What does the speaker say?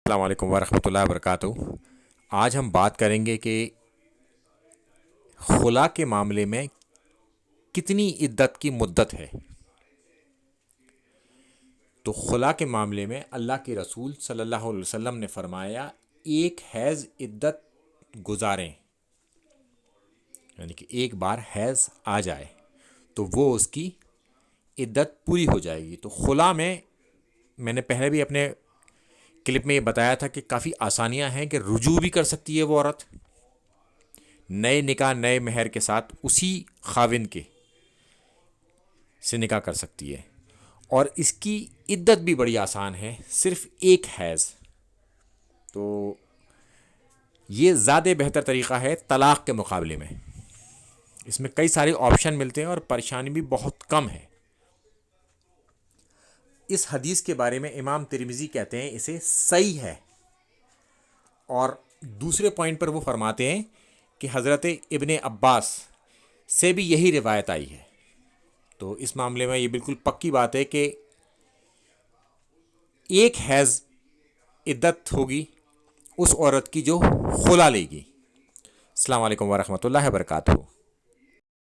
السلام علیکم ورحمۃ اللہ وبرکاتہ۔ آج ہم بات کریں گے کہ خلا کے معاملے میں کتنی عدت کی مدت ہے۔ تو خلا کے معاملے میں اللہ کے رسول صلی اللہ علیہ وسلم نے فرمایا ایک حیض عدت گزاریں، یعنی کہ ایک بار حیض آ جائے تو وہ اس کی عدت پوری ہو جائے گی۔ تو خلا میں نے پہلے بھی اپنے کلپ میں یہ بتایا تھا کہ کافی آسانیاں ہیں کہ رجوع بھی کر سکتی ہے وہ عورت نئے نکاح نئے مہر کے ساتھ اسی خاوند کے سے نکاح کر سکتی ہے، اور اس کی عدت بھی بڑی آسان ہے، صرف ایک حیض۔ تو یہ زیادہ بہتر طریقہ ہے طلاق کے مقابلے میں۔ اس میں کئی سارے آپشن ملتے ہیں اور پریشانی بھی بہت کم ہے۔ اس حدیث کے بارے میں امام ترمذی کہتے ہیں اسے صحیح ہے، اور دوسرے پوائنٹ پر وہ فرماتے ہیں کہ حضرت ابن عباس سے بھی یہی روایت آئی ہے۔ تو اس معاملے میں یہ بالکل پکی بات ہے کہ ایک حیض عدت ہوگی اس عورت کی جو خلا لے گی۔ السلام علیکم ورحمۃ اللہ وبرکاتہ۔